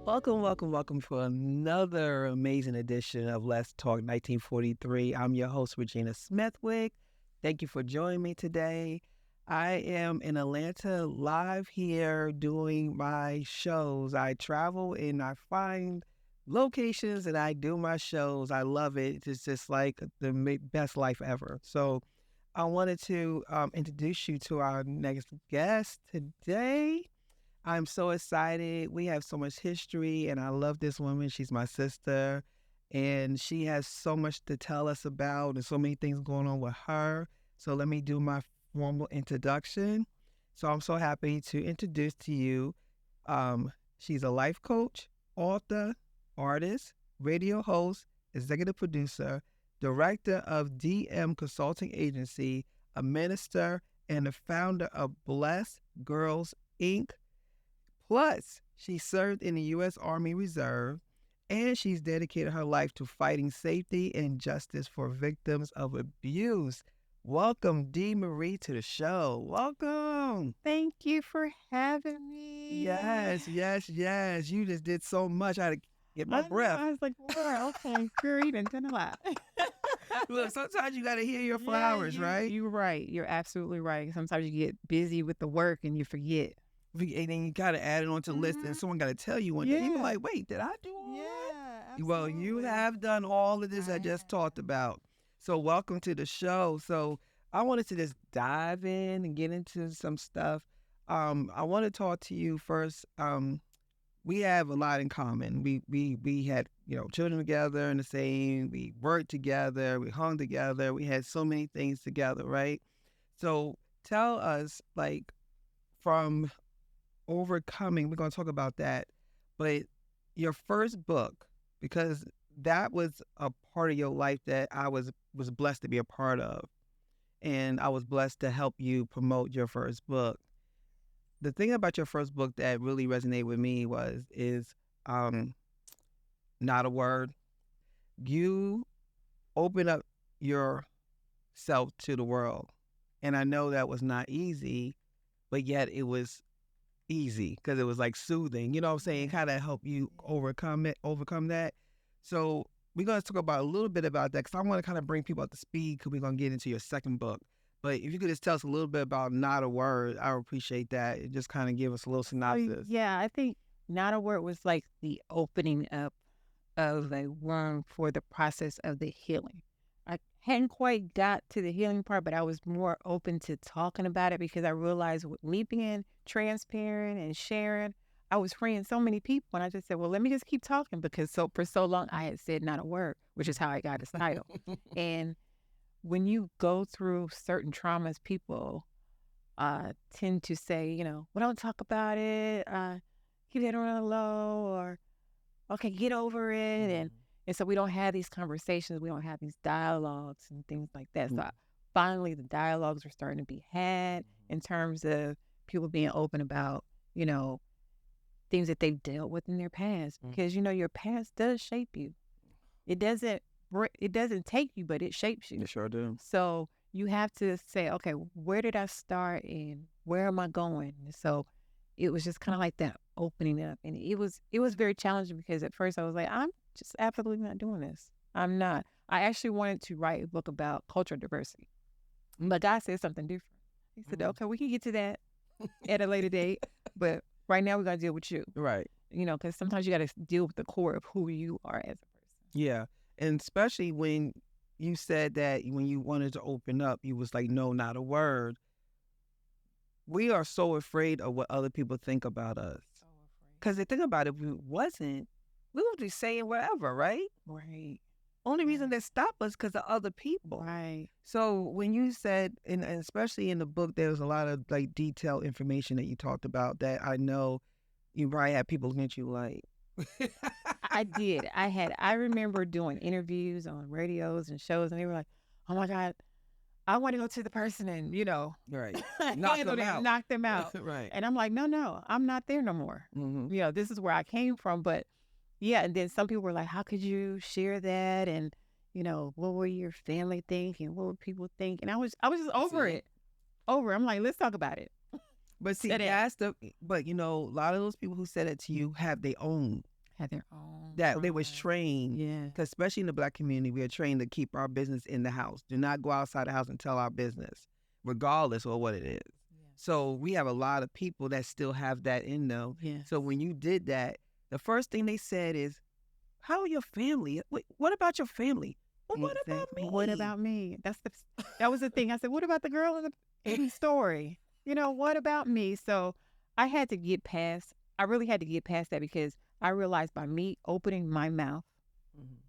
Welcome, welcome, welcome for another amazing edition of Let's Talk 1943. I'm your host, ReGina Smithwick. Thank you for joining me today. I am in Atlanta live here doing my shows. I travel and I find locations and I do my shows. I love it. It's just like the best life ever. So I wanted to introduce you to our next guest today. I'm so excited. We have so much history, and I love this woman. She's my sister, and she has so much to tell us about and so many things going on with her. So let me do my formal introduction. So I'm so happy to introduce to you. She's a life coach, author, artist, radio host, executive producer, director of DM Consulting Agency, a minister, and the founder of Blessed Girls Inc. Plus, she served in the U.S. Army Reserve, and she's dedicated her life to fighting safety and justice for victims of abuse. Welcome, Dee Marie, to the show. Welcome. Thank you for having me. Yes. You just did so much. I had to get my breath. I was like, well, okay, girl, you done done a lot. Look, sometimes you got to hear your flowers, right? You're right. You're absolutely right. Sometimes you get busy with the work and you forget. And then you got to add it onto the list, and someone got to tell you one day. You're like, wait, did I do all that? Absolutely. Well, you have done all of this I just talked about. So welcome to the show. So I wanted to just dive in and get into some stuff. I want to talk to you first. We have a lot in common. We had children together and the same. We worked together. We hung together. We had so many things together, right? So tell us, like, from overcoming, we're going to talk about that, but your first book, because that was a part of your life that I was blessed to be a part of, and I was blessed to help you promote your first book. The thing about your first book that really resonated with me is Not a Word. You open up yourself to the world, and I know that was not easy, but yet it was easy because it was like soothing, you know what I'm saying? Kind of help you overcome that. So we're going to talk about a little bit about that because I want to kind of bring people up to speed because we're going to get into your second book. But if you could just tell us a little bit about Not a Word, I would appreciate that. And just kind of give us a little synopsis. Yeah, I think Not a Word was like the opening up of a womb for the process of the healing. I hadn't quite got to the healing part, but I was more open to talking about it because I realized with me being transparent and sharing, I was freeing so many people. And I just said, well, let me just keep talking because for so long I had said not a word, which is how I got this title. And when you go through certain traumas, people tend to say, well, don't talk about it. Keep that on the low, or okay, get over it. And so we don't have these conversations. We don't have these dialogues and things like that. So finally, the dialogues are starting to be had in terms of people being open about, things that they've dealt with in their past. Because, your past does shape you. It doesn't take you, but it shapes you. It sure do. So you have to say, okay, where did I start and where am I going? And so it was just kind of like that opening up. And it was very challenging because at first I was like, I'm just absolutely not doing this. I'm not. I actually wanted to write a book about cultural diversity. But God said something different. He said, okay, we can get to that at a later date. But right now we're going to deal with you. Right. Because sometimes you got to deal with the core of who you are as a person. Yeah. And especially when you said that when you wanted to open up, you was like, no, not a word. We are so afraid of what other people think about us. So afraid. Because the thing about it, if we wasn't, we would be saying whatever, right? Right. Only reason they stop us because of other people. Right. So when you said, and especially in the book, there was a lot of like detailed information that you talked about that I know you probably had people looking at you like. I did. I remember doing interviews on radios and shows, and they were like, oh my God, I want to go to the person and, right. knock them out. Right. And I'm like, no, I'm not there no more. Mm-hmm. This is where I came from. But yeah, and then some people were like, how could you share that? And, what were your family thinking? What would people think? And I was just over it. I'm like, let's talk about it. But see, but a lot of those people who said it to you have their own Had their own that they was tribe. trained, Yeah. because especially in the Black community, we are trained to keep our business in the house. Do not go outside the house and tell our business, regardless of what it is. So we have a lot of people that still have that in them. Yeah. So when you did that, the first thing they said is, "How are your family? What about your family? Well, what about me? What about me? That was the thing. I said, what about the girl in the story? What about me? So I had to get past. I really had to get past that because I realized by me opening my mouth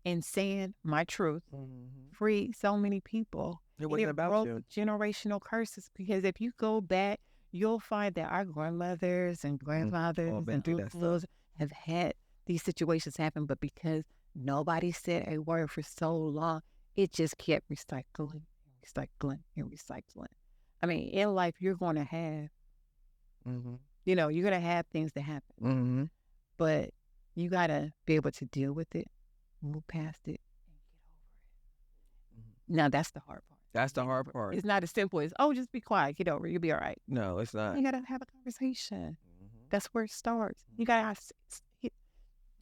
and saying my truth, freed so many people. It wasn't about broke you. generational curses because if you go back, you'll find that our grandmothers and grandfathers been and through that stuff. uncles have had these situations happen, but because nobody said a word for so long, it just kept recycling, recycling, and recycling. I mean, in life, you're going to have, you're going to have things that happen, but you got to be able to deal with it, move past it, and get over it. Now, that's the hard part. That's the hard part. It's not as simple as, oh, just be quiet, get over it, you'll be all right. No, it's not. You got to have a conversation. That's where it starts. You got to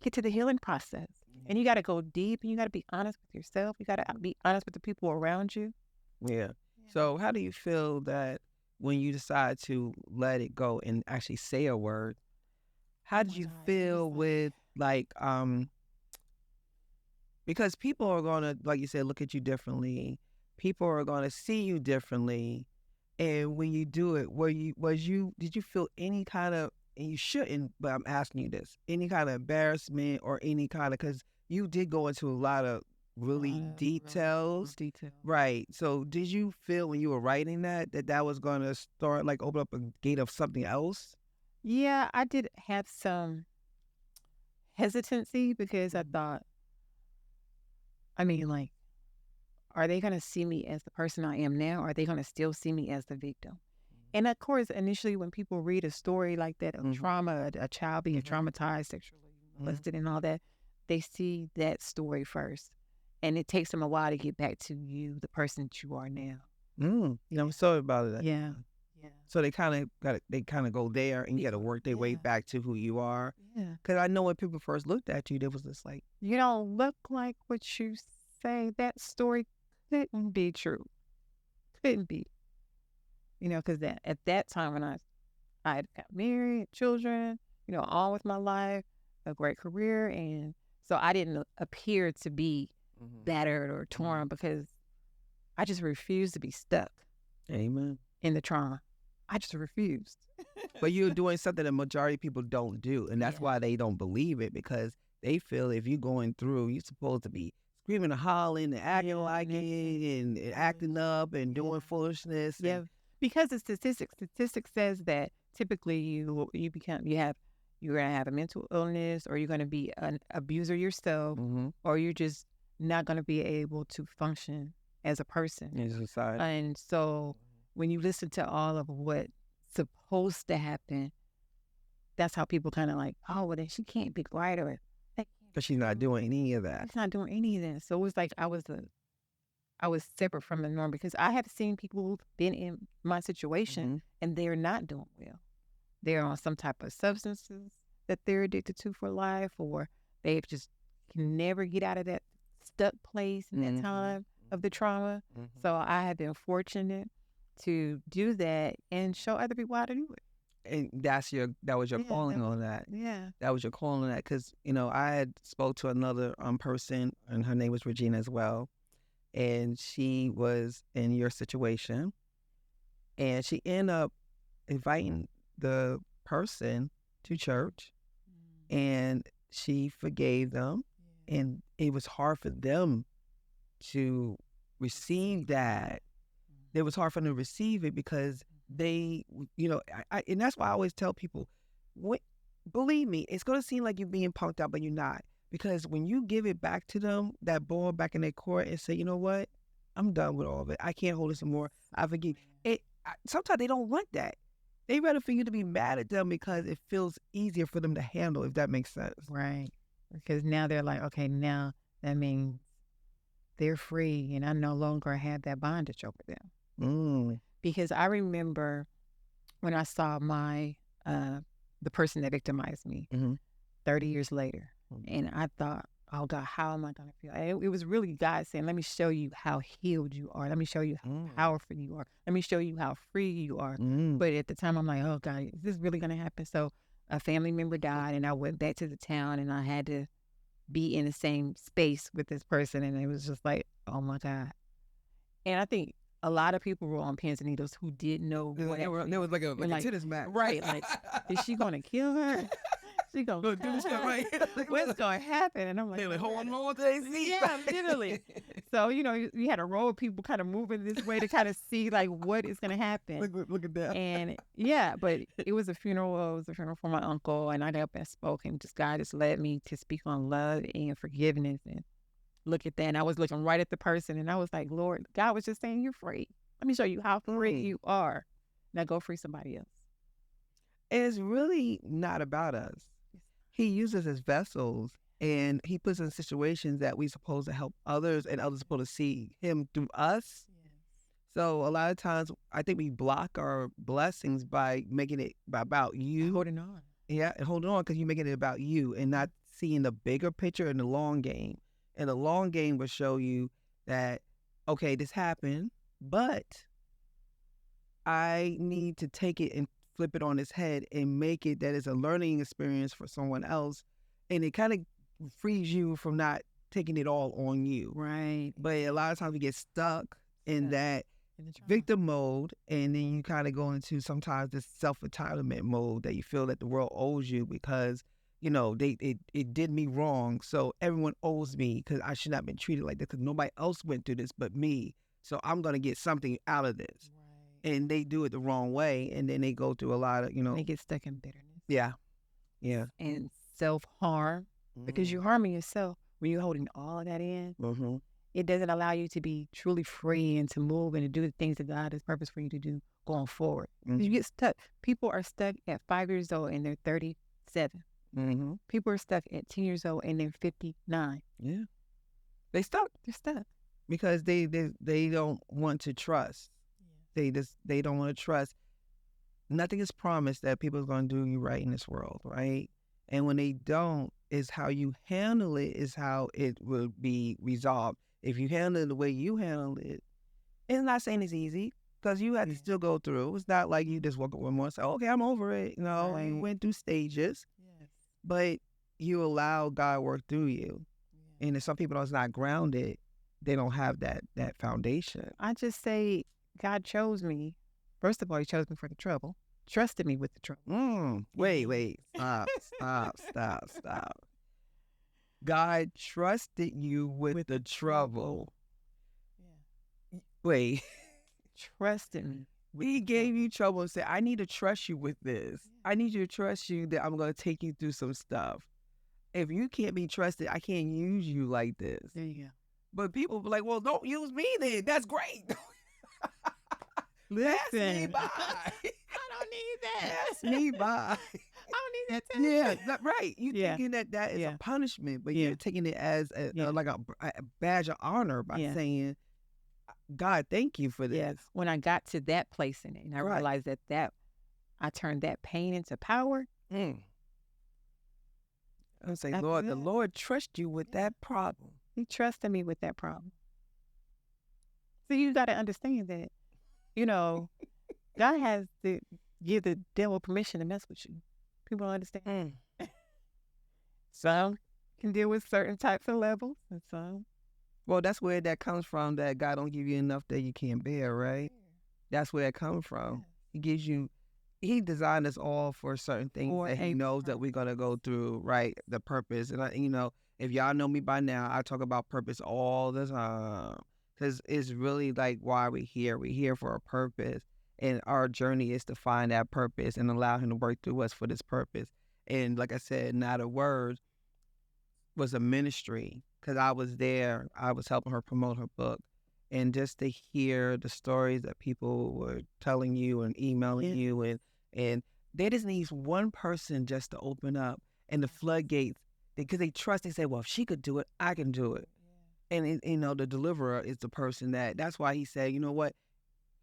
get to the healing process. And you got to go deep and you got to be honest with yourself. You got to be honest with the people around you. Yeah. So how do you feel that when you decide to let it go and actually say a word, how did you feel with because people are going to, like you said, look at you differently. People are going to see you differently. And when you do it, did you feel any kind of, and you shouldn't, but I'm asking you this, any kind of embarrassment or any kind of, because you did go into a lot of really details. Right. So did you feel when you were writing that was going to start, like, open up a gate of something else? Yeah, I did have some hesitancy because I thought, like, are they going to see me as the person I am now? Or are they going to still see me as the victim? And of course, initially, when people read a story like that of trauma, a child being traumatized, sexually molested, and all that, they see that story first. And it takes them a while to get back to you, the person that you are now. I'm sorry about that. Yeah. So they kind of go there and you got to work their way back to who you are. Yeah. Because I know when people first looked at you, they was just like, you don't look like what you say. That story couldn't be true. Couldn't be. Because at that time when I had got married, children, all with my life, a great career. And so I didn't appear to be battered or torn because I just refused to be stuck. Amen. In the trauma. I just refused. But you're doing something that majority of people don't do. And that's why they don't believe it, because they feel if you're going through, you're supposed to be screaming and hollering and acting like it and acting up and doing foolishness. Yeah. Because the statistics says that typically you're going to have a mental illness, or you're going to be an abuser yourself, or you're just not going to be able to function as a person in society. And so when you listen to all of what's supposed to happen, that's how people kind of like, oh, well, then she can't be quiet, or because she's not doing any of that. She's not doing any of that. So it was like I was separate from the norm, because I have seen people who've been in my situation and they're not doing well. They're on some type of substances that they're addicted to for life, or they just can never get out of that stuck place in that time of the trauma. So I have been fortunate to do that and show other people how to do it. And that was your calling on that. Yeah. That was your calling on that. Because, I had spoke to another person, and her name was ReGina as well. And she was in your situation. And she ended up inviting the person to church. And she forgave them. And it was hard for them to receive that. It was hard for them to receive it because they, and that's why I always tell people, believe me, it's going to seem like you're being punked out, but you're not. Because when you give it back to them, that ball back in their court, and say, you know what, I'm done with all of it. I can't hold this anymore. I forgive. Sometimes they don't want that. They rather for you to be mad at them because it feels easier for them to handle, if that makes sense. Right. Because now they're like, okay, now that means they're free and I no longer have that bondage over them. Because I remember when I saw the person that victimized me 30 years later, And I thought, oh God, how am I going to feel? And it was really God saying, let me show you how healed you are. Let me show you how powerful you are. Let me show you how free you are. But at the time, I'm like, oh God, is this really going to happen? So a family member died, and I went back to the town, and I had to be in the same space with this person. And it was just like, oh my God. And I think a lot of people were on pins and needles who didn't know what There was like a tennis match. Right. Like, is she going to kill her? She gonna do this stuff, right? What's going to happen? And I'm like, They're like, hold on to their seat. Yeah, literally. So, you had a row of people kind of moving this way to kind of see like what is going to happen. Look at that. And yeah, but it was a funeral. It was a funeral for my uncle, and I got up and spoke, and God just led me to speak on love and forgiveness. And look at that. And I was looking right at the person, and I was like, Lord, God was just saying, you're free. Let me show you how free you are. Now go free somebody else. It's really not about us. He uses us as vessels, and he puts us in situations that we're supposed to help others, and others are supposed to see him through us. Yes. So a lot of times, I think we block our blessings by making it about you. Holding on. Yeah, and holding on because you're making it about you and not seeing the bigger picture in the long game. And the long game will show you that, okay, this happened, but I need to take it and flip it on its head and make it that it's a learning experience for someone else. And it kind of frees you from not taking it all on you. Right. But a lot of times we get stuck in that victim mode, and then you kind of go into sometimes this self-entitlement mode that you feel that the world owes you because, it did me wrong. So everyone owes me because I should not have been treated like this because nobody else went through this but me. So I'm going to get something out of this. And they do it the wrong way, and then they go through a lot of, They get stuck in bitterness. Yeah. And self-harm, because you're harming yourself when you're holding all of that in. Mm-hmm. It doesn't allow you to be truly free and to move and to do the things that God has purpose for you to do going forward. Mm-hmm. You get stuck. People are stuck at 5 years old and they're 37. Mm-hmm. People are stuck at 10 years old and they're 59. Yeah. They're stuck because they don't want to trust. They don't want to trust. Nothing is promised that people are going to do you right in this world, right? And when they don't, is how you handle it is how it will be resolved. If you handle it the way you handle it, it's not saying it's easy because you have to still go through. It's not like you just woke up one morning and say, okay, I'm over it. Right. And went through stages, but you allow God work through you. And if some people are not grounded, they don't have that foundation. I just say, God chose me. First of all, he chose me for the trouble. Trusted me with the trouble. Wait. Stop. God trusted you with the trouble. Yeah. Wait. Trusted me. He gave you trouble and said, I need to trust you with this. I need you to trust you that I'm going to take you through some stuff. If you can't be trusted, I can't use you like this. There you go. But people be like, well, don't use me then. That's great. Listen. Pass me by. I don't need that. Pass me by. I don't need that. Yeah, right. You thinking that is a punishment, but you're taking it as like a badge of honor by saying, God, thank you for this. Yes. When I got to that place in it, and I realized that I turned that pain into power. I'm saying, Lord, the Lord trusts you with that problem. He trusted me with that problem. So you got to understand that, God has to give the devil permission to mess with you. People don't understand. Some can deal with certain types of levels, and some. Well, that's where that comes from, that God don't give you enough that you can't bear, right? That's where it comes from. He designed us all for certain things that he knows that we're going to go through, right? The purpose. And, if y'all know me by now, I talk about purpose all the time because it's really like why we're here. We're here for a purpose, and our journey is to find that purpose and allow him to work through us for this purpose. And like I said, Not a Word was a ministry because I was there. I was helping her promote her book. And just to hear the stories that people were telling you and emailing you, and there just needs one person just to open up and the floodgates, because they trust. They say, well, if she could do it, I can do it. And, the deliverer is the person that's why he said, you know what?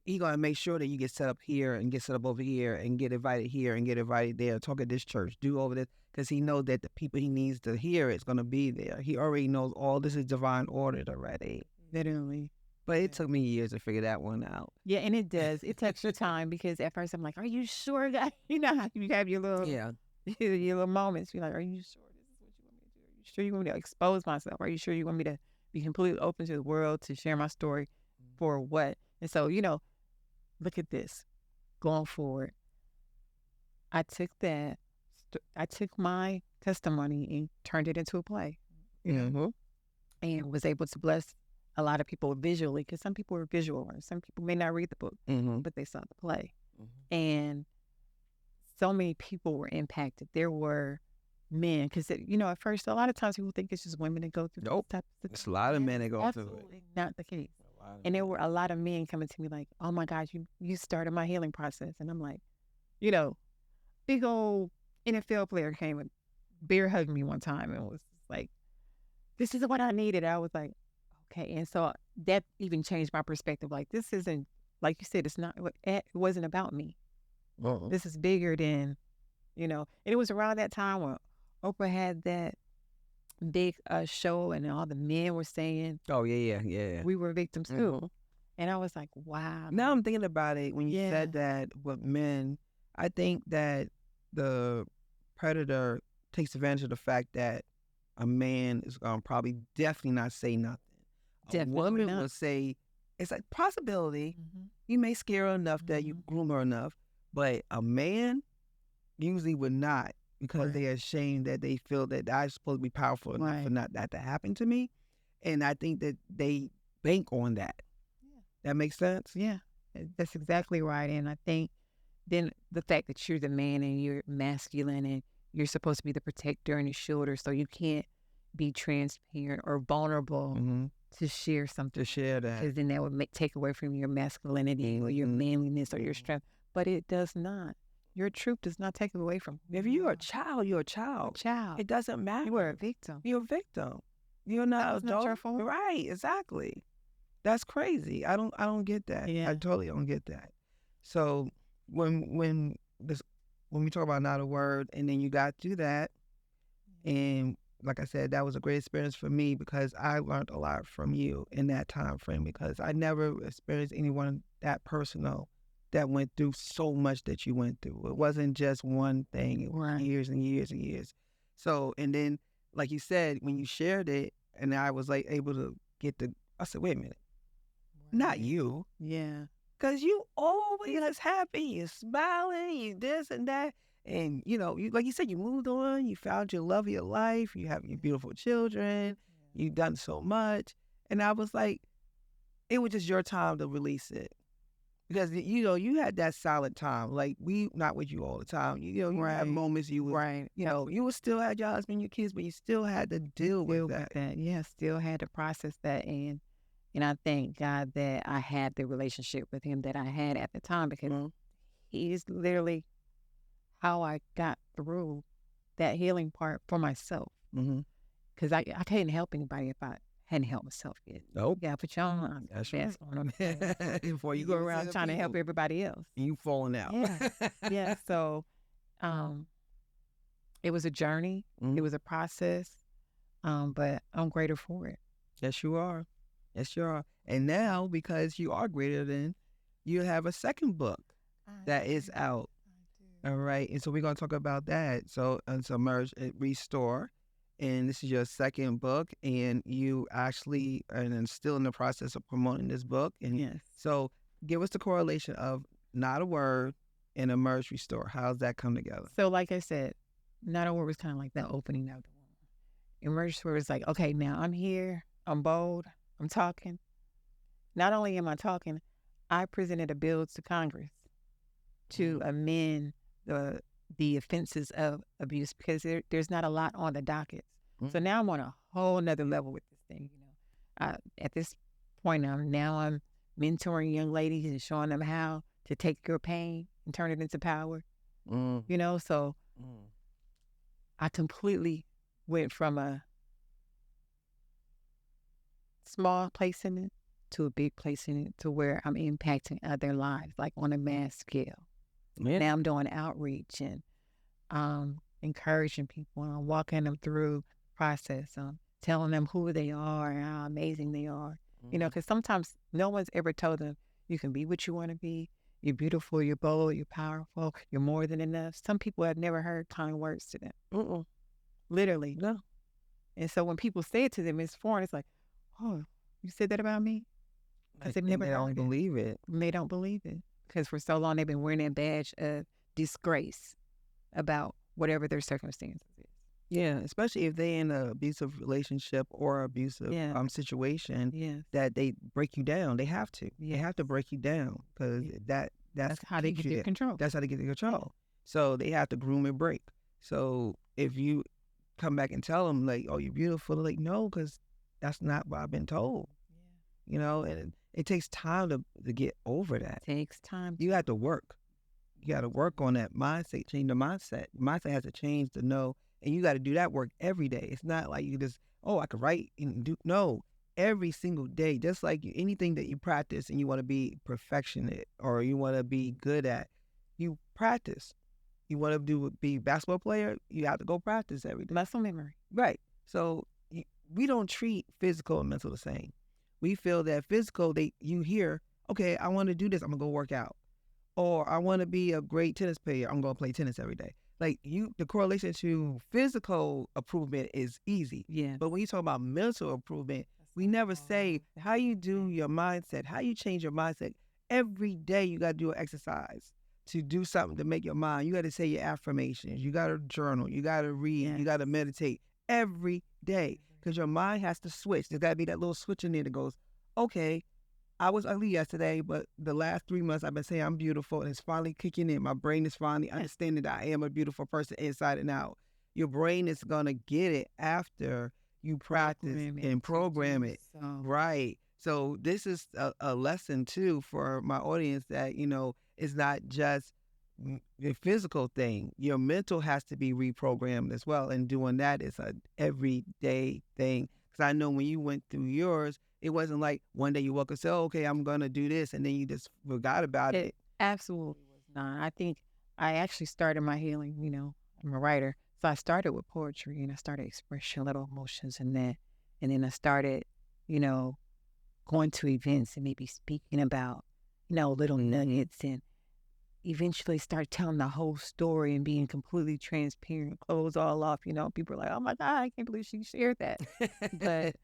he gonna make sure that you get set up here and get set up over here and get invited here and get invited there. Talk at this church, do over this, because he knows that the people he needs to hear is gonna be there. He already knows all this is divine ordered already. Literally. But it took me years to figure that one out. Yeah, and it does. It takes your time because at first I'm like, "Are you sure, guys?" You know how you have your little Yeah. your little moments. You're like, "Are you sure this is what you want me to do? Are you sure you want me to expose myself? Are you sure you want me to be completely open to the world to share my story for what?" And so, look at this. Going forward, I took that. I took my testimony and turned it into a play, Mm-hmm. and was able to bless a lot of people visually because some people are visual learners. Some people may not read the book, Mm-hmm. but they saw the play. And so many people were impacted. There were men, because, at first, a lot of times people think it's just women that go through Nope. this type of It's a lot of men that go through it. Absolutely not the case. And there were a lot of men coming to me like, "Oh my gosh, you started my healing process." And I'm like, big old NFL player came and bear hugged me one time and was like, "This is what I needed." I was like, okay. And so that even changed my perspective. Like, this isn't, like you said, it wasn't about me. Uh-uh. This is bigger than, and it was around that time when Oprah had that big show and all the men were saying Oh, yeah. we were victims too. And I was like, wow. Now I'm thinking about it when you Yeah. said that with men, I think that the predator takes advantage of the fact that a man is going to probably definitely not say nothing. Definitely A woman not. will say, it's a possibility. Mhm. You may scare her enough that you groom her enough, but a man usually would not, because Right. they're ashamed that they feel that I'm supposed to be powerful enough for Right. not that to happen to me. And I think that they bank on that. Yeah. That makes sense? Yeah, that's exactly right. And I think then the fact that you're the man and you're masculine and you're supposed to be the protector and the shoulder, so you can't be transparent or vulnerable Mm-hmm. to share something. To share that. Because then that would take away from your masculinity or your manliness or your strength. But it does not. Your truth does not take away from who If you you're are. a child, you're a A child. child. It doesn't matter. You are a victim. You're a victim. You're not That was not your adult. fault. Right, exactly. That's crazy. I don't get that. Yeah. I totally don't get that. So when we talk about not a word, and then you got through that, and like I said, that was a great experience for me because I learned a lot from you in that time frame, because I never experienced anyone that personal that went through so much that you went through. It wasn't just one thing. It was Right. years and years and years. So, and then, like you said, when you shared it, and I was like able to I said, wait a minute, not you. Yeah. Because you always happy, you're smiling, you this and that. And, you like you said, you moved on, you found your love of your life, you have your beautiful children, you've done so much. And I was like, it was just your time to release it. Because, you had that silent time. Like, we not with you all the time. You had Right. moments you was, Right. you would still had your husband, your kids, but you still had to deal with that. Yeah, still had to process that. And I thank God that I had the relationship with him that I had at the time, because he is literally how I got through that healing part for myself. Mm-hmm. Because I couldn't help anybody if I hadn't helped myself yet. Nope. Yeah, put you on. That's That's right. on them. Before You go around trying to help everybody else. you falling out. Yeah. Yeah. So it was a journey. Mhm. It was a process. But I'm greater for it. Yes, you are. Yes, you are. And now, because you are greater than, you have a second book that is out. All right. And so we're going to talk about that. So, Submerge and Restore. And this is your second book. And you actually are still in the process of promoting this book. And Yes. so give us the correlation of Not a Word and Emerge Restore. How's that come together? So, like I said, Not a Word was kind of like the opening of the womb. Emerge Restore was like, okay, now I'm here. I'm bold. I'm talking. Not only am I talking, I presented a bill to Congress to amend the offenses of abuse, because there's not a lot on the docket. So now I'm on a whole nother level with this thing. At this point, I'm mentoring young ladies and showing them how to take your pain and turn it into power. So I completely went from a small place in it to a big place in it to where I'm impacting other lives, like on a mass scale. Yeah. Now I'm doing outreach and encouraging people. I'm walking them through the process, telling them who they are and how amazing they are. You know, because sometimes no one's ever told them you can be what you want to be. You're beautiful, you're bold, you're powerful, you're more than enough. Some people have never heard kind words to them. Mm-mm. Literally. No. And so when people say it to them, it's foreign. It's like, oh, you said that about me? Because they've never They heard don't it. believe it. And they don't believe it. Because for so long, they've been wearing that badge of disgrace about whatever their circumstances is. Yeah, especially if they in an abusive relationship or abusive Yeah. situation Yes. that they break you down. They have to. They have to Yes. break you down because Yeah. that's how they keeps get you their there. control. That's how they get the control. So they have to groom and break. So if you come back and tell them like, "Oh, you're beautiful," they're like, "No, because that's not what I've been told." You know, and it takes time to get over that. Takes time. You have to work. You got to work on that mindset, change the mindset. Mindset has to change to know, and you got to do that work every day. It's not like you just, oh, I could write and do. No, every single day, just like anything that you practice and you want to be perfectionist or you want to be good at, you practice. You want to be a basketball player, you have to go practice every day. Muscle memory. Right. So we don't treat physical and mental the same. We feel that physical, you hear, okay, I want to do this, I'm gonna go work out. Or I want to be a great tennis player, I'm gonna play tennis every day. Like the correlation to physical improvement is easy. Yeah. But when you talk about mental improvement, we never say how you do your mindset, how you change your mindset. Every day you gotta do an exercise to do something to make your mind. You gotta say your affirmations, you gotta journal, you gotta read, you gotta meditate every day. Because your mind has to switch. There's gotta be that little switch in there that goes, okay, I was ugly yesterday, but the last 3 months I've been saying I'm beautiful, and it's finally kicking in. My brain is finally understanding that I am a beautiful person inside and out. Your brain is gonna get it after you practice and program it. Right. So this is a lesson too for my audience that, it's not just the physical thing. Your mental has to be reprogrammed as well. And doing that is a everyday thing. Because I know when you went through yours, it wasn't like one day you woke up and said, oh, okay, I'm going to do this. And then you just forgot about it. It absolutely was not. I think I actually started my healing, I'm a writer. So I started with poetry and I started expressing little emotions in that. And then I started, going to events and maybe speaking about, little nuggets and eventually start telling the whole story and being completely transparent, close all off. People are like, oh my God, I can't believe she shared that. But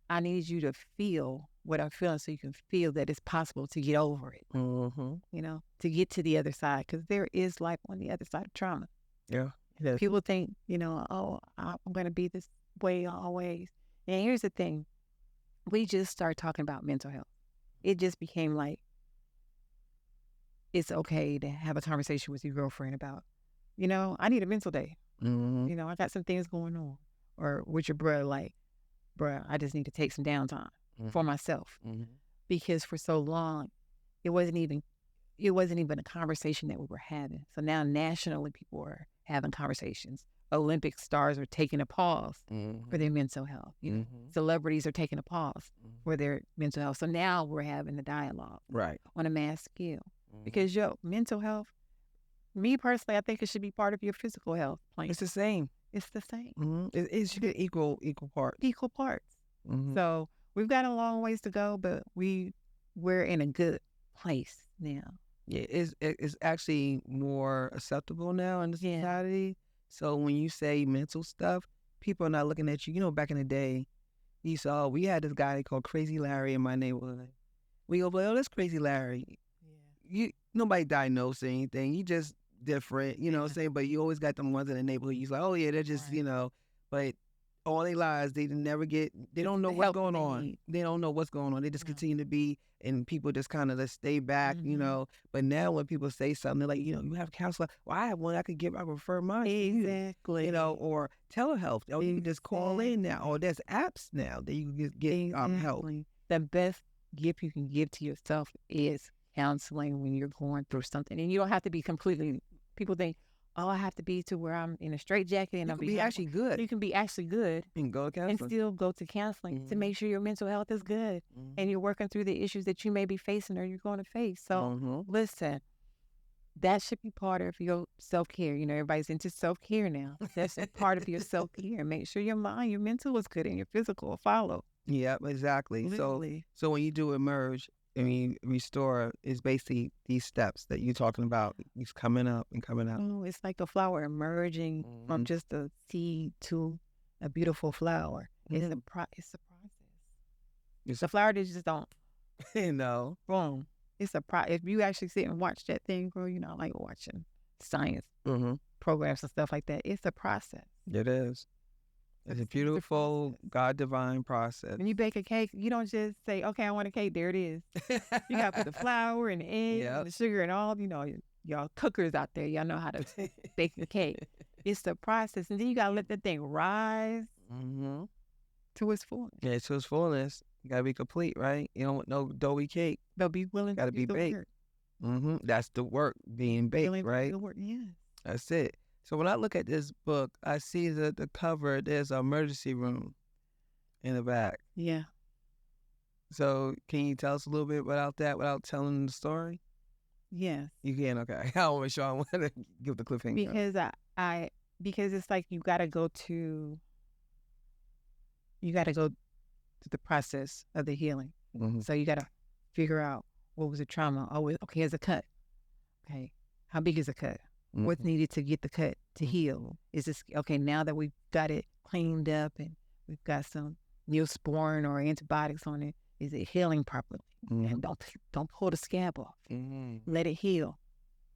I need you to feel what I'm feeling so you can feel that it's possible to get over it, to get to the other side, because there is life on the other side of trauma. Yeah. People think, oh, I'm going to be this way always. And here's the thing. We just started talking about mental health. It just became like, it's okay to have a conversation with your girlfriend about, I need a mental day. I got some things going on. Or with your brother, like, bruh, I just need to take some downtime for myself. Because for so long, it wasn't even a conversation that we were having. So now nationally, people are having conversations. Olympic stars are taking a pause for their mental health. Celebrities are taking a pause for their mental health. So now we're having a dialogue on a mass scale. Because your mental health, me personally, I think it should be part of your physical health plan. It's the same. It's the same. It should get equal parts. Equal parts. So we've got a long ways to go, but we're in a good place now. Yeah, it's actually more acceptable now in the society. So when you say mental stuff, people are not looking at you. Back in the day, we had this guy called Crazy Larry in my neighborhood. We go, oh, that's Crazy Larry. Nobody diagnosed anything. You just different, what I'm saying? But you always got them ones in the neighborhood. You're like, oh yeah, they're just, but all they lives, they don't know what's going on. They don't know what's going on. They just continue to be, and people just kind of just stay back, But now when people say something, they're like, you have a counselor. Well, I have one I refer mine to you. Exactly. Or telehealth. Or you can just call in now. Or there's apps now that you can get help. The best gift you can give to yourself is counseling when you're going through something. And you don't have to be completely, people think, oh, I have to be to where I'm in a straitjacket and You I'll can be be actually good. You can be actually good And go to and counseling. still go to counseling to make sure your mental health is good and you're working through the issues that you may be facing or you're going to face. So listen, that should be part of your self-care. You know, everybody's into self-care now. That's a part of your self-care. Make sure your mind, your mental is good and your physical will follow. Yep, exactly. Literally. So when you do emerge, I mean, restore is basically these steps that you're talking about. It's coming up and coming up. Oh, it's like a flower emerging from just a seed to a beautiful flower. It's a process. The flower just don't, No. boom. It's a if you actually sit and watch that thing grow, you know, like watching science programs and stuff like that. It's a process. It is. It's a beautiful God divine process. When you bake a cake, you don't just say, "Okay, I want a cake." There it is. You got to put the flour and the egg and the sugar and all. You know, y'all cookers out there, y'all know how to bake a cake. It's the process, and then you gotta let that thing rise to its fullness. Yeah, to its fullness. You gotta be complete, right? You don't want no doughy cake. They'll be willing to be baked. That's the work being baked, right? The work, yes. That's it. So when I look at this book, I see that the cover, there's an emergency room in the back. Yeah. So can you tell us a little bit about that without telling the story? Yes. You can, okay. I want to make sure I want to give the cliffhanger. Because because it's like you gotta go through the process of the healing. So you gotta figure out what was the trauma. Oh, okay, it's a cut. Okay, how big is a cut? What's needed to get the cut to heal? Is this okay? Now that we've got it cleaned up and we've got some neosporin or antibiotics on it, is it healing properly? And don't pull the scab off. Let it heal.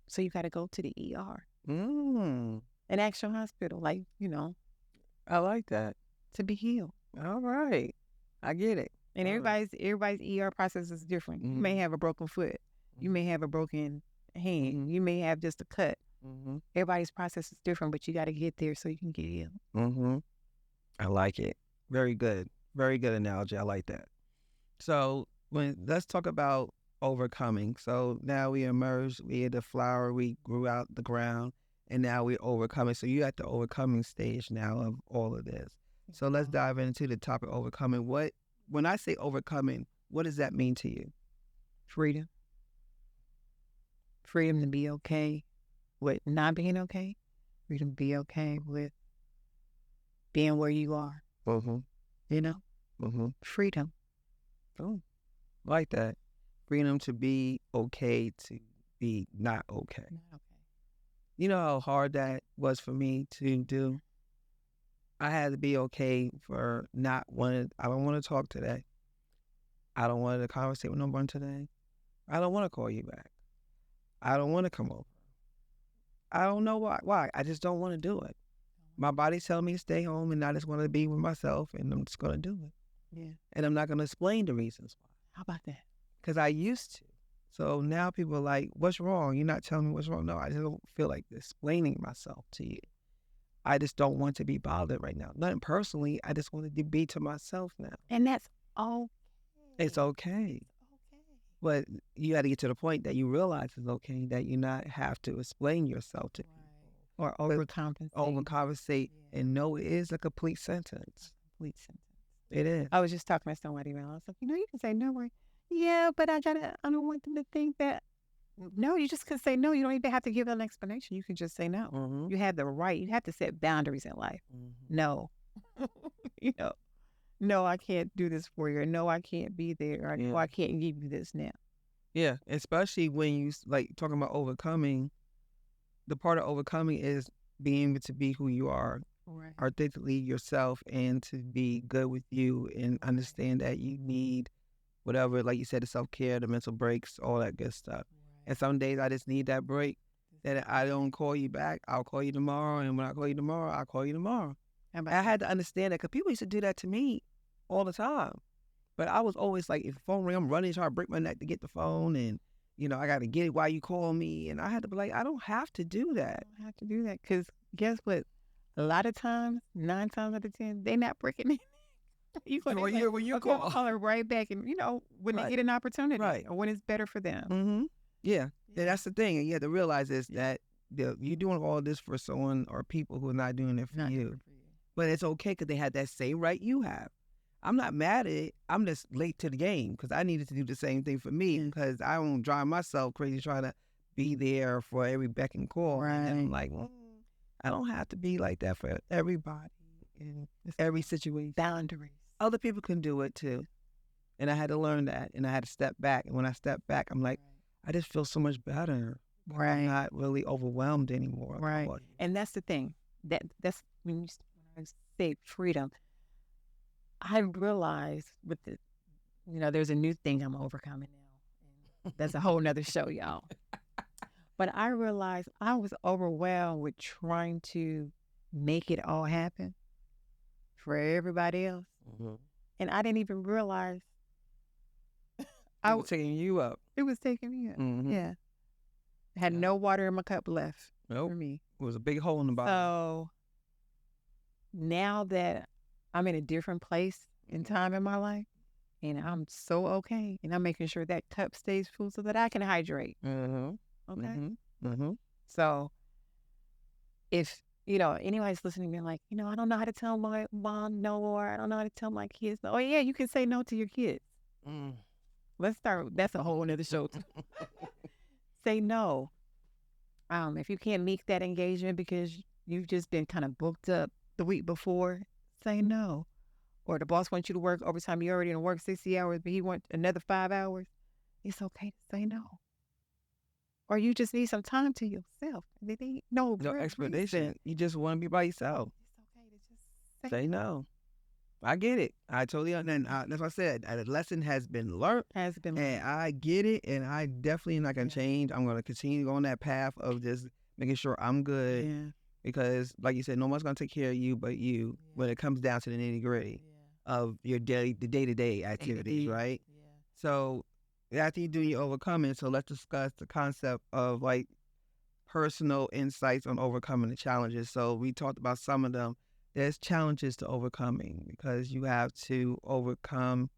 So you got to go to the ER, an actual hospital, like, you know. I like that. To be healed. All right, I get it. And everybody's ER process is different. You may have a broken foot, you may have a broken hand, you may have just a cut. Everybody's process is different, but you got to get there so you can get healed. I like it. Very good analogy. I like that. So let's talk about overcoming. So now we emerged, we had the flower, we grew out the ground, and now we're overcoming. So you're at the overcoming stage now of all of this. So let's dive into the topic of overcoming. When I say overcoming, what does that mean to you? Freedom. Freedom to be okay with not being okay. Freedom to be okay with being where you are. You know? Freedom. Oh, like that. Freedom to be okay to be not okay. You know how hard that was for me to do? I had to be okay for I don't want to talk today. I don't want to conversate with no one today. I don't want to call you back. I don't want to come over. I don't know why. I just don't want to do it. My body's telling me to stay home and I just want to be with myself and I'm just going to do it. Yeah. And I'm not going to explain the reasons why. How about that? Because I used to. So now people are like, what's wrong? You're not telling me what's wrong. No, I just don't feel like explaining myself to you. I just don't want to be bothered right now. Nothing personally. I just want to be to myself now. And that's okay. It's okay. But you got to get to the point that you realize it's okay, that you not have to explain yourself to people. Or overcompensate and know it is a complete sentence. It is. I was just talking to somebody and I was like, you can say no. Yeah, but I don't want them to think that. No, you just can say no. You don't even have to give an explanation. You can just say no. You have the right. You have to set boundaries in life. No. No, I can't do this for you. Or no, I can't be there. Or no, I can't give you this now. Yeah, especially when you like talking about overcoming. The part of overcoming is being able to be who you are, authentically yourself, and to be good with you and understand that you need whatever, like you said, the self-care, the mental breaks, all that good stuff. And some days I just need that break, that I don't call you back. I'll call you tomorrow. And when I call you tomorrow, I'll call you tomorrow. I had to understand that because people used to do that to me all the time. But I was always like, if the phone rings, I'm running, trying to break my neck to get the phone. And, I got to get it while you call me. And I had to be like, I don't have to do that. I don't have to do that because guess what? A lot of times, 9 times out of 10, they not breaking it. When you call her right back and, when they get an opportunity or when it's better for them. Yeah, that's the thing. And you have to realize is that you're doing all this for someone or people who are not doing it for Not you. doing it for you. But it's okay because they had that same right you have. I'm not mad at it. I'm just late to the game because I needed to do the same thing for me because I don't drive myself crazy trying to be there for every beck and call. Right. And I'm like, I don't have to be like that for everybody in every situation. Boundaries. Other people can do it too. And I had to learn that. And I had to step back. And when I stepped back, I'm like, I just feel so much better. Right. I'm not really overwhelmed anymore. Right. And that's the thing. That's when I say freedom, I realized with the, there's a new thing I'm overcoming now. And that's a whole nother show, y'all. But I realized I was overwhelmed with trying to make it all happen for everybody else. Mm-hmm. And I didn't even realize I was taking you up. It was taking me up. Mm-hmm. Yeah. I had no water in my cup left for me. It was a big hole in the bottom. So now that I'm in a different place in time in my life, and I'm so okay, and I'm making sure that cup stays full so that I can hydrate. Mm-hmm. Okay. Mm-hmm. Mm-hmm. So if anybody's listening to me like, I don't know how to tell my mom no, or I don't know how to tell my kids no. Oh yeah, you can say no to your kids. Let's start. That's a whole nother show. Say no. If you can't meet that engagement because you've just been kind of booked up the week before, say no. Or the boss wants you to work overtime. You already work 60 hours, but he wants another 5 hours. It's okay to say no. Or you just need some time to yourself. They need no explanation. You just want to be by yourself. It's okay to just say no. I get it. I totally understand. That's what I said. A lesson has been learned. And I get it. And I definitely am not going to change. I'm going to continue on that path of just making sure I'm good. Yeah. Because, like you said, no one's going to take care of you but you when it comes down to the nitty gritty of your day-to-day activities, right? Yeah. So after you do your overcoming, so let's discuss the concept of like personal insights on overcoming the challenges. So we talked about some of them. There's challenges to overcoming because you have to overcome,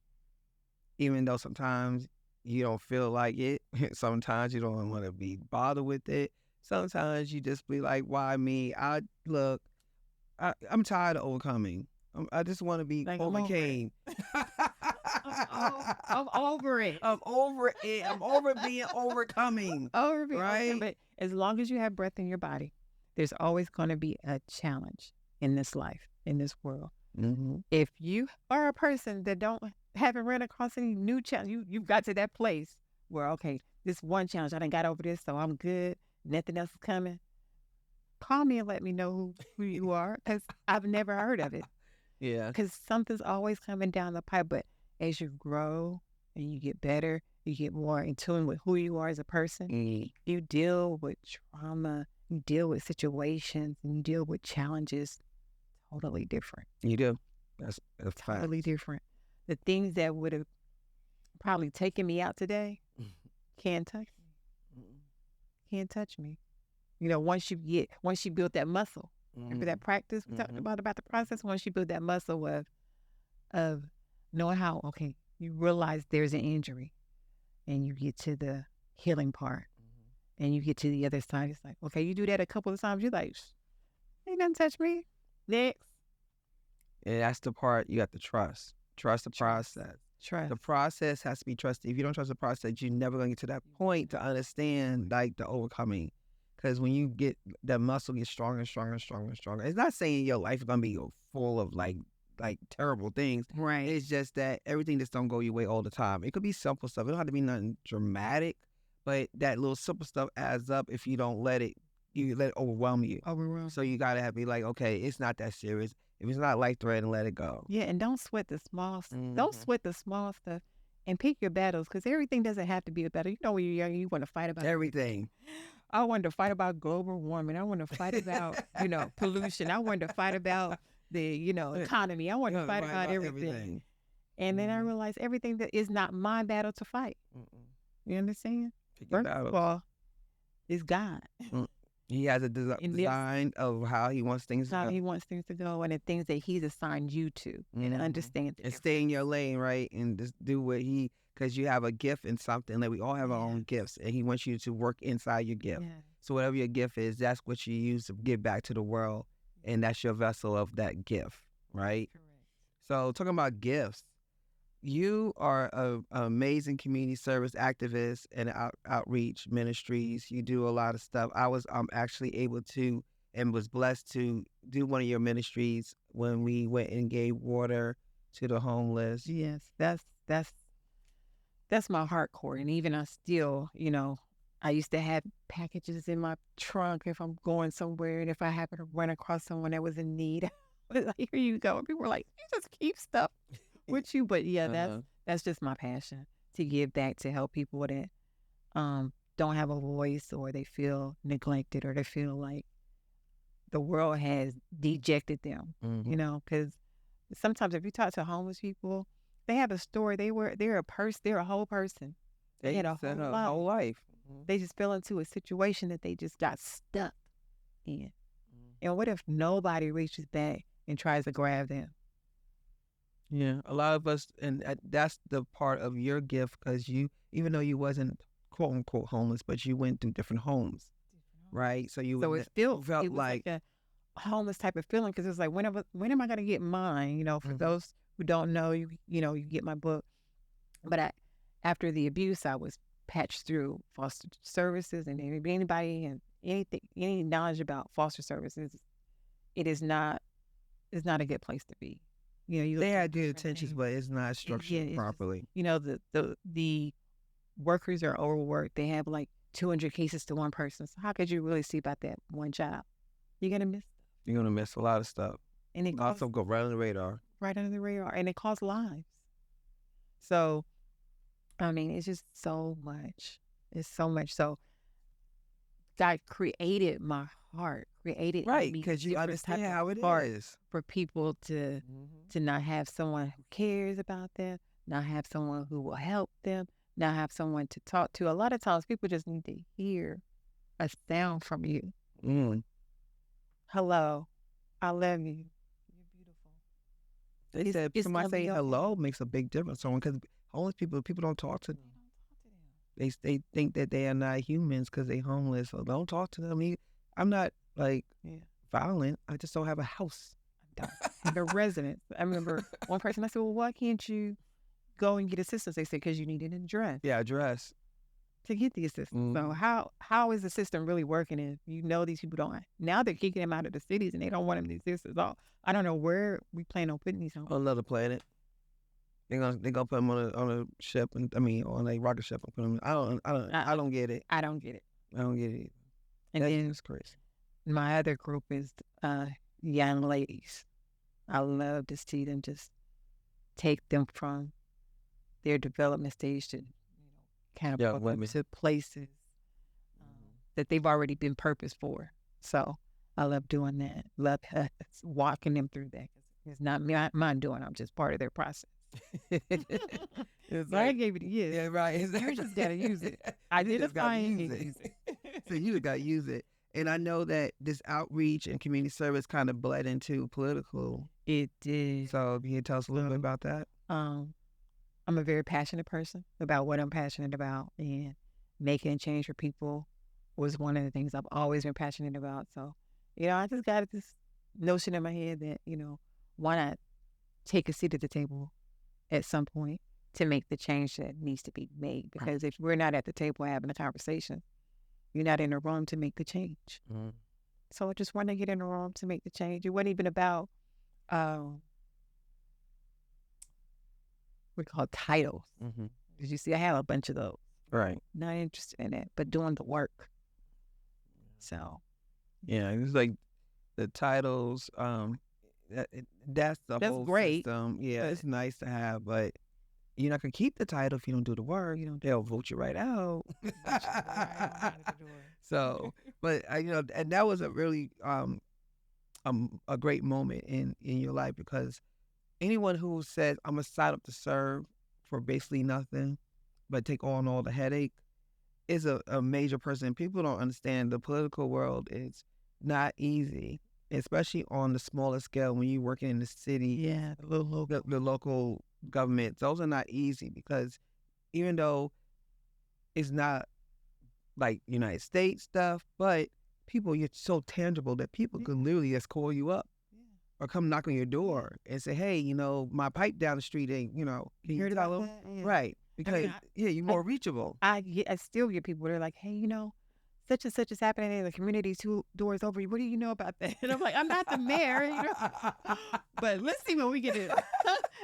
even though sometimes you don't feel like it. Sometimes you don't want to be bothered with it. Sometimes you just be like, why me? I'm tired of overcoming. I just want to be overcame. I'm over it. I'm over it. I'm over being overcoming. Right? But as long as you have breath in your body, there's always going to be a challenge in this life, in this world. Mm-hmm. If you are a person that haven't run across any new challenge, you've got to that place where, okay, this one challenge, I done got over this, so I'm good. Nothing else is coming. Call me and let me know who you are, because I've never heard of it. Yeah. Because something's always coming down the pipe. But as you grow and you get better, you get more in tune with who you are as a person. You deal with trauma, you deal with situations, and you deal with challenges totally different. You do. That's totally different. The things that would have probably taken me out today can't touch me. Can't touch me. Once you build that muscle, remember that practice we talked about the process. Once you build that muscle of knowing how, okay, you realize there's an injury, and you get to the healing part, and you get to the other side. It's like, okay, you do that a couple of times, you're like, ain't nothing touch me. Next. And that's the part you have to trust. Trust the process. Trust. The process has to be trusted. If you don't trust the process, you're never going to get to that point to understand like the overcoming. Because when you get that muscle gets stronger and stronger and stronger and stronger, it's not saying your life is going to be full of like terrible things. Right. It's just that everything just don't go your way all the time. It could be simple stuff. It don't have to be nothing dramatic, but that little simple stuff adds up if you don't let it overwhelm you. So you got to be like, okay, it's not that serious. If it's not life-threatening, let it go. Yeah, and don't sweat the small stuff. Don't sweat the small stuff, and pick your battles, because everything doesn't have to be a battle. When you're young, you want to fight about everything. I wanted to fight about global warming. I want to fight about, pollution. I wanted to fight about the, economy. I wanted to fight about everything. And then I realized everything that is not my battle to fight. You understand? First of all, it's God. He has a design of how he wants things to go. How he wants things to go, and the things that he's assigned you to, and understand. And stay in your lane, right? And just do what because you have a gift in something. Like we all have our own gifts, and he wants you to work inside your gift. Yeah. So whatever your gift is, that's what you use to give back to the world, and that's your vessel of that gift, right? Correct. So talking about gifts, you are an amazing community service activist and outreach ministries. You do a lot of stuff. I was actually able to and was blessed to do one of your ministries when we went and gave water to the homeless. Yes, that's my heart core. And even I still, I used to have packages in my trunk if I'm going somewhere, and if I happen to run across someone that was in need, like, here you go. And people were like, you just keep stuff with you. But yeah, that's just my passion, to give back, to help people that don't have a voice, or they feel neglected, or they feel like the world has dejected them. Because sometimes if you talk to homeless people, they have a story. They're a whole person. They had a whole life. They just fell into a situation that they just got stuck in. And what if nobody reaches back and tries to grab them? Yeah, a lot of us, and that's the part of your gift, because you, even though you wasn't quote unquote homeless, but you went through different homes, right? So you it felt like like a homeless type of feeling, because it's like, when am I going to get mine? For those who don't know, you get my book. But after the abuse, I was patched through foster services, and anybody and any knowledge about foster services, it's not a good place to be. They had good intentions, but it's not structured properly. The workers are overworked. They have like 200 cases to one person. So how could you really see about that one job? You're gonna miss. You're gonna miss a lot of stuff, and it also go right under the radar. Right under the radar, and it costs lives. So, I mean, it's just so much. It's so much. So, God created my heart, created right, because you understand how it is for people to not have someone who cares about them, not have someone who will help them, not have someone to talk to. A lot of times, people just need to hear a sound from you. Hello, I love you. You're beautiful. They said somebody say hello makes a big difference. Because homeless people don't talk to them. They think that they are not humans because they homeless. So don't talk to them. I'm not violent. I just don't have a house. I don't have a residence. I remember one person, I said, well, why can't you go and get assistance? They said, because you need an address. Yeah, address. To get the assistance. So how is the system really working if these people don't? Now they're kicking them out of the cities, and they don't want them to exist at all. I don't know where we plan on putting these homes. On another planet. They're gonna put them on a ship, and on a rocket ship, and put them. I don't get it. I don't get it. I don't get it. And then it's crazy. My other group is young ladies. I love to see them, just take them from their development stage to kind of put them to places that they've already been purposed for. So I love doing that. Love walking them through that. It's not mine doing. I'm just part of their process. I gave it a yes. Yeah, right. You just gotta use it. I did a fine use it. So you just gotta use it. And I know that this outreach and community service kind of bled into political. It did. So can you tell us a little bit about that? I'm a very passionate person about what I'm passionate about, and making a change for people was one of the things I've always been passionate about. So, I just got this notion in my head that, why not take a seat at the table at some point to make the change that needs to be made? Because if we're not at the table having a conversation, you're not in the room to make the change. So I just wanted to get in the room to make the change. It wasn't even about we call titles. Did you see? I have a bunch of those. Right. Not interested in it, but doing the work. So. Yeah, it's like the titles. That's whole great system. Yeah, it's nice to have, but you're not gonna keep the title if you don't do the work. They'll vote you right out. So, but and that was a really a great moment in your life, because anyone who says I'm gonna sign up to serve for basically nothing, but take on all the headache, is a major person. People don't understand the political world is not easy, especially on the smaller scale when you're working in the city. Yeah, the local government. Those are not easy, because even though it's not like United States stuff, but people, you're so tangible that people could literally just call you up or come knock on your door and say, hey, my pipe down the street ain't, can you Heard tell about them? that? Yeah. Right. Because, you're more reachable. I still get people, they're like, hey, such and such is happening in the community 2 doors over. What do you know about that? And I'm like, I'm not the mayor, but let's see what we can do. Let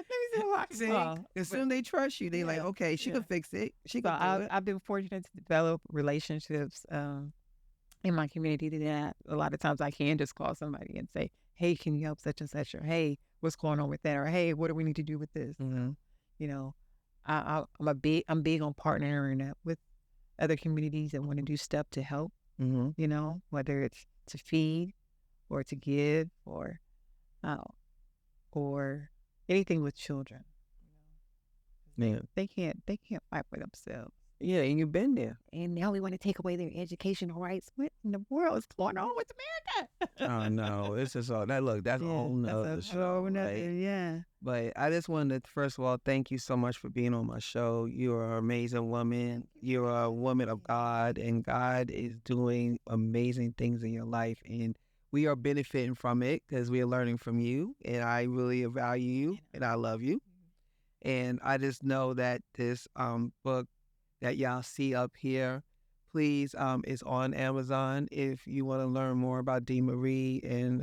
me see what I can do. As soon as they trust you, they like, okay, she can fix it. She can do it. I've been fortunate to develop relationships in my community that a lot of times I can just call somebody and say, hey, can you help such and such? Or hey, what's going on with that? Or hey, what do we need to do with this? Mm-hmm. I'm big on partnering up with other communities that want to do stuff to help, whether it's to feed or to give or anything with children. Man. They can't fight for themselves. Yeah, and you've been there. And now we want to take away their educational rights. What in the world is going on with America? Oh no, it's just all that. Look, that's a whole nother show, right? Yeah. But I just wanted to, first of all, thank you so much for being on my show. You are an amazing woman. You are a woman of God, and God is doing amazing things in your life, and we are benefiting from it because we are learning from you. And I really value you, and I love you. And I just know that this book that y'all see up here, please, is on Amazon. If you want to learn more about Dee Marie and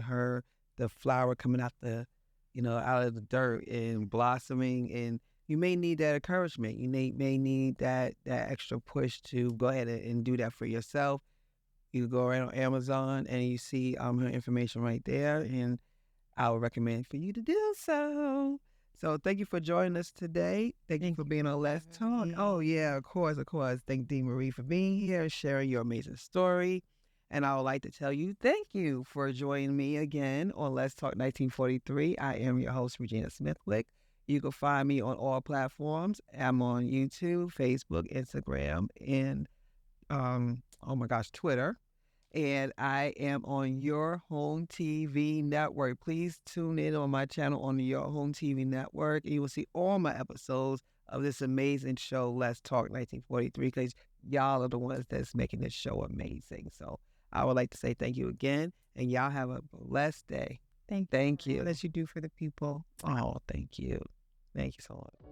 the flower coming out out of the dirt and blossoming, and you may need that encouragement. You may need that extra push to go ahead and do that for yourself. You go right on Amazon and you see her information right there, and I would recommend for you to do so. So thank you for joining us today. Thank you for being on Let's Talk. Oh yeah, of course. Thank Dee Marie for being here and sharing your amazing story. And I would like to tell you thank you for joining me again on Let's Talk 1943. I am your host, ReGina Smithwick. You can find me on all platforms. I'm on YouTube, Facebook, Instagram, and Twitter. And I am on Your Home TV Network. Please tune in on my channel on the Your Home TV Network. And you will see all my episodes of this amazing show, Let's Talk 1943, because y'all are the ones that's making this show amazing. So I would like to say thank you again, and y'all have a blessed day. Thank you. That you do for the people. Oh, thank you. Thank you so much.